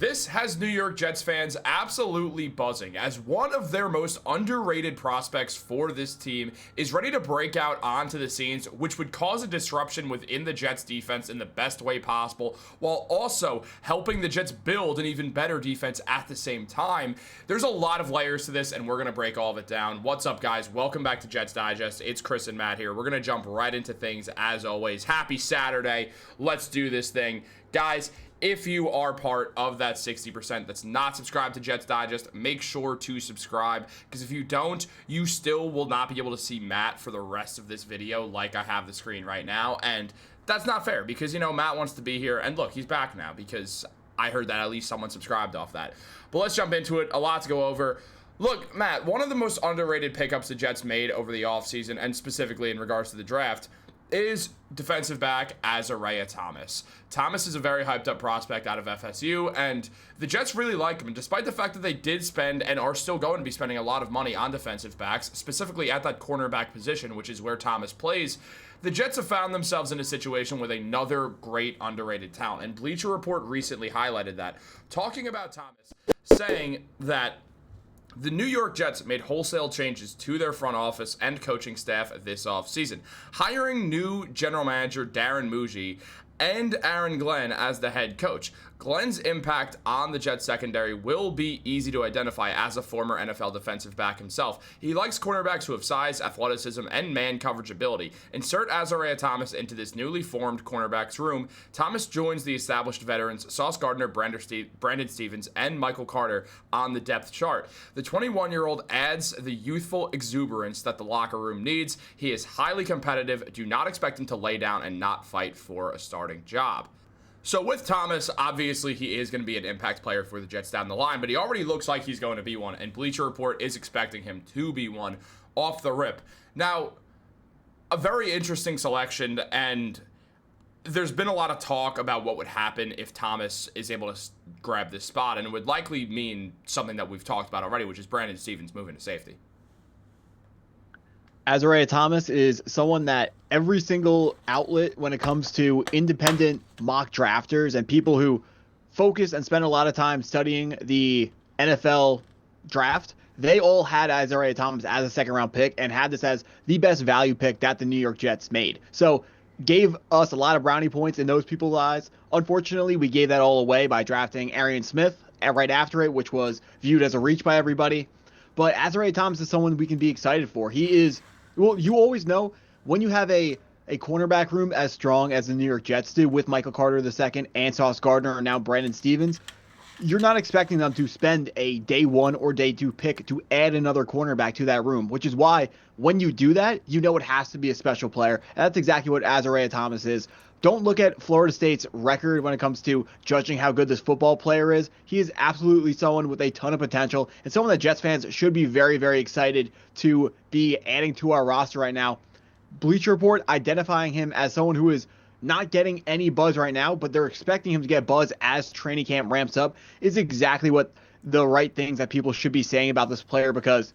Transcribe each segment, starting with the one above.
This has New York Jets fans absolutely buzzing, as one of their most underrated prospects for this team is ready to break out onto the scenes, which would cause a disruption within the Jets defense in the best way possible, while also helping the Jets build an even better defense at the same time. There's a lot of layers to this, and we're going to break all of it down. What's up, guys? Welcome back to Jets Digest. It's Chris and Matt here. We're going to jump right into things as always. Happy Saturday. Let's do this thing. Guys, if you are part of that 60% that's not subscribed to Jets Digest, make sure to subscribe, because if you don't, you still will not be able to see Matt for the rest of this video like I have the screen right now, and that's not fair because, Matt wants to be here, and look, he's back now because I heard that at least someone subscribed off that. But let's jump into it. A lot to go over. Look, Matt, one of the most underrated pickups the Jets made over the offseason, and specifically in regards to the draft, is defensive back Isaiah Thomas. Thomas is a very hyped up prospect out of FSU, and the Jets really like him. And despite the fact that they did spend and are still going to be spending a lot of money on defensive backs, specifically at that cornerback position, which is where Thomas plays, the Jets have found themselves in a situation with another great underrated talent. And Bleacher Report recently highlighted that, talking about Thomas, saying that the New York Jets made wholesale changes to their front office and coaching staff this offseason, hiring new general manager Darren Mougey and Aaron Glenn as the head coach. Glenn's impact on the Jets secondary will be easy to identify as a former NFL defensive back himself. He likes cornerbacks who have size, athleticism, and man coverage ability. Insert Isaiah Thomas into this newly formed cornerbacks room. Thomas joins the established veterans Sauce Gardner, Brennan Stevens, and Michael Carter on the depth chart. The 21-year-old adds the youthful exuberance that the locker room needs. He is highly competitive. Do not expect him to lay down and not fight for a starting job. So with Thomas, obviously he is going to be an impact player for the Jets down the line, but he already looks like he's going to be one, and Bleacher Report is expecting him to be one off the rip. Now, a very interesting selection, and there's been a lot of talk about what would happen if Thomas is able to grab this spot, and it would likely mean something that we've talked about already, which is Brennan Stevens moving to safety. Isaiah Thomas is someone that every single outlet, when it comes to independent mock drafters and people who focus and spend a lot of time studying the NFL draft, they all had Isaiah Thomas as a second-round pick and had this as the best value pick that the New York Jets made. So gave us a lot of brownie points in those people's eyes. Unfortunately, we gave that all away by drafting Arian Smith right after it, which was viewed as a reach by everybody. But Isaiah Thomas is someone we can be excited for. He is, well, you always know when you have a cornerback room as strong as the New York Jets do with Michael Carter II and Sauce Gardner and now Brennan Stevens, you're not expecting them to spend a day one or day two pick to add another cornerback to that room, which is why when you do that, you know it has to be a special player. And that's exactly what Isaiah Thomas is. Don't look at Florida State's record when it comes to judging how good this football player is. He is absolutely someone with a ton of potential and someone that Jets fans should be very, very excited to be adding to our roster right now. Bleacher Report identifying him as someone who is not getting any buzz right now, but they're expecting him to get buzz as training camp ramps up is exactly what the right things that people should be saying about this player, because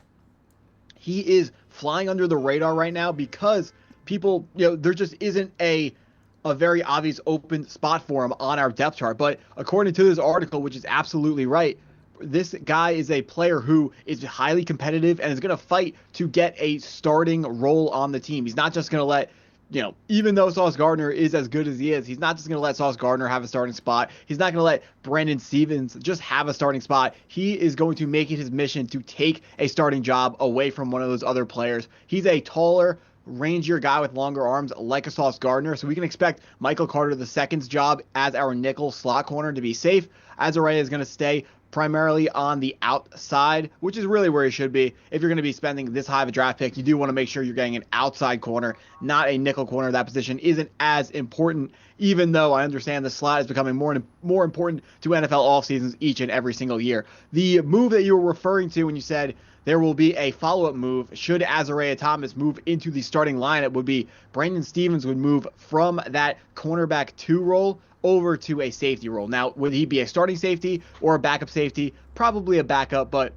he is flying under the radar right now because people, there just isn't a very obvious open spot for him on our depth chart. But according to this article, which is absolutely right, this guy is a player who is highly competitive and is going to fight to get a starting role on the team. He's not just going to let, even though Sauce Gardner is as good as he is, he's not just going to let Sauce Gardner have a starting spot. He's not going to let Brennan Stevens just have a starting spot. He is going to make it his mission to take a starting job away from one of those other players. He's a taller, rangier guy with longer arms like a Sauce Gardner, so we can expect Michael Carter II's job as our nickel slot corner to be safe. Isaiah is going to stay primarily on the outside, which is really where he should be. If you're going to be spending this high of a draft pick, you do want to make sure you're getting an outside corner, not a nickel corner. That position isn't as important, even though I understand the slot is becoming more important to NFL off seasons each and every single year. The move that you were referring to when you said there will be a follow-up move should Isaiah Thomas move into the starting lineup would be Brennan Stevens would move from that cornerback 2 role over to a safety role. Now, would he be a starting safety or a backup safety? Probably a backup, but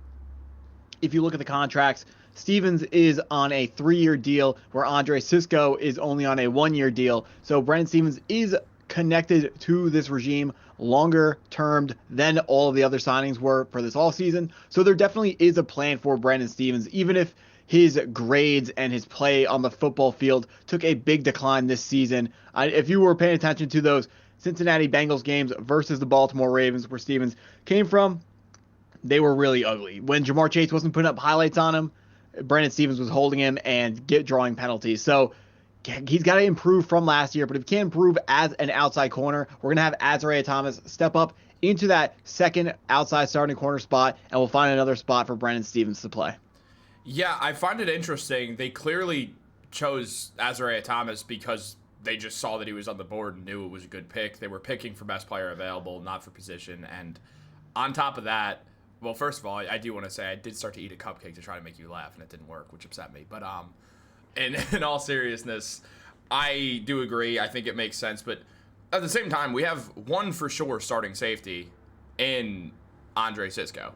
if you look at the contracts, Stevens is on a 3-year deal where Andre Sisco is only on a 1-year deal. So Brennan Stevens is connected to this regime longer termed than all of the other signings were for this offseason. So there definitely is a plan for Brennan Stevens, even if his grades and his play on the football field took a big decline this season. If you were paying attention to those Cincinnati Bengals games versus the Baltimore Ravens, where Stevens came from, they were really ugly. When Jamar Chase wasn't putting up highlights on him, Brennan Stevens was holding him and drawing penalties. So he's got to improve from last year, but if he can't improve as an outside corner, we're going to have Azariah Thomas step up into that second outside starting corner spot, and we'll find another spot for Brennan Stevens to play. Yeah, I find it interesting. They clearly chose Azariah Thomas because they just saw that he was on the board and knew it was a good pick. They were picking for best player available, not for position. And on top of that, well, first of all, I do want to say I did start to eat a cupcake to try to make you laugh, and it didn't work, which upset me. But in all seriousness, I do agree. I think it makes sense. But at the same time, we have one for sure starting safety in Andre Sisco.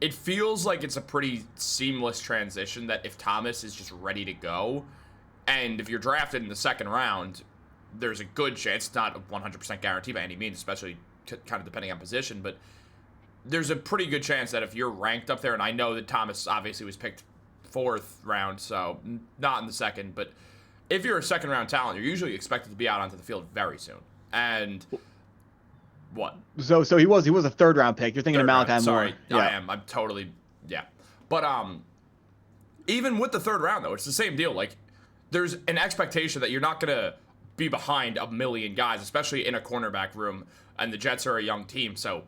It feels like it's a pretty seamless transition that if Thomas is just ready to go, and if you're drafted in the second round, there's a good chance, it's not a 100% guarantee by any means, especially kind of depending on position, but there's a pretty good chance that if you're ranked up there, and I know that Thomas obviously was picked 4th round, so not in the second, but if you're a second round talent, you're usually expected to be out onto the field very soon. And what? So he was a 3rd round pick. You're thinking of Malachi Moore. Sorry, yeah. I am. I'm totally, yeah. But even with the 3rd round though, it's the same deal. Like, there's an expectation that you're not gonna be behind a million guys, especially in a cornerback room, and the Jets are a young team. So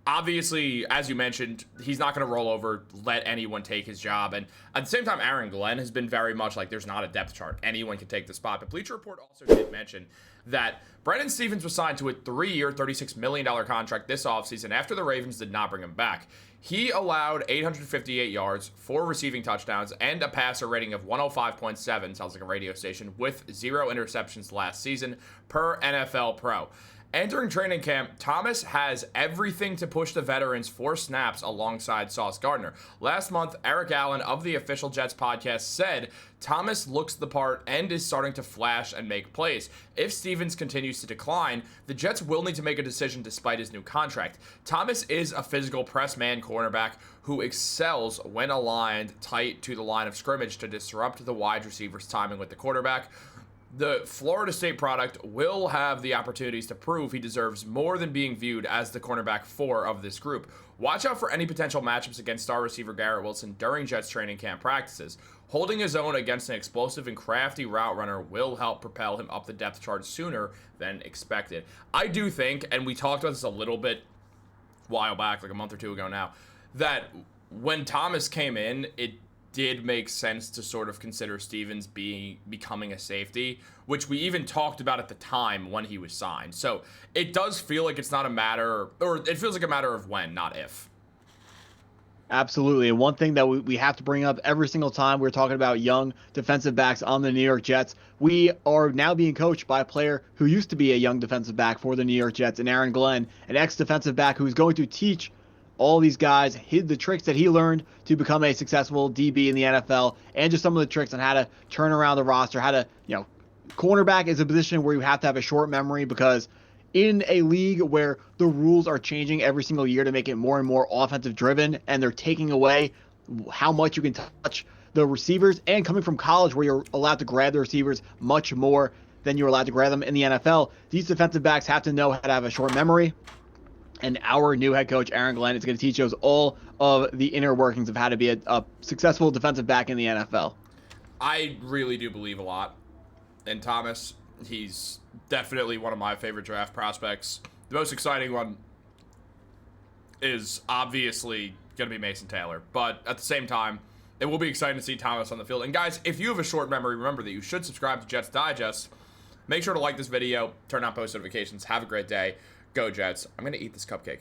obviously, as you mentioned, he's not going to roll over, let anyone take his job. And at the same time, Aaron Glenn has been very much like there's not a depth chart. Anyone can take the spot. But Bleacher Report also did mention that Brennan Stevens was signed to a 3-year, $36 million contract this offseason after the Ravens did not bring him back. He allowed 858 yards, 4 receiving touchdowns, and a passer rating of 105.7, sounds like a radio station, with 0 interceptions last season per NFL Pro. Entering training camp, Thomas has everything to push the veterans for snaps alongside Sauce Gardner. Last month, Eric Allen of the Official Jets podcast said Thomas looks the part and is starting to flash and make plays. If Stevens continues to decline, the Jets will need to make a decision despite his new contract. Thomas is a physical press man cornerback who excels when aligned tight to the line of scrimmage to disrupt the wide receiver's timing with the quarterback. The Florida State product will have the opportunities to prove he deserves more than being viewed as the cornerback 4 of this group. Watch out for any potential matchups against star receiver Garrett Wilson during Jets training camp practices. Holding his own against an explosive and crafty route runner will help propel him up the depth chart sooner than expected. I do think, and we talked about this a little bit a while back, like a month or two ago now, that when Thomas came in, it did make sense to sort of consider Stevens becoming a safety, which we even talked about at the time when he was signed. So it does feel like it's not a matter, or it feels like a matter of when, not if. Absolutely. And one thing that we have to bring up every single time we're talking about young defensive backs on the New York Jets, we are now being coached by a player who used to be a young defensive back for the New York Jets, and Aaron Glenn, an ex-defensive back who's going to teach all these guys the tricks that he learned to become a successful DB in the NFL, and just some of the tricks on how to turn around the roster, how to, cornerback is a position where you have to have a short memory, because in a league where the rules are changing every single year to make it more and more offensive driven, and they're taking away how much you can touch the receivers, and coming from college where you're allowed to grab the receivers much more than you're allowed to grab them in the NFL, these defensive backs have to know how to have a short memory. And our new head coach, Aaron Glenn, is going to teach us all of the inner workings of how to be a successful defensive back in the NFL. I really do believe a lot in Thomas. He's definitely one of my favorite draft prospects. The most exciting one is obviously going to be Mason Taylor. But at the same time, it will be exciting to see Thomas on the field. And guys, if you have a short memory, remember that you should subscribe to Jets Digest. Make sure to like this video, turn on post notifications. Have a great day. Go Jets. I'm going to eat this cupcake.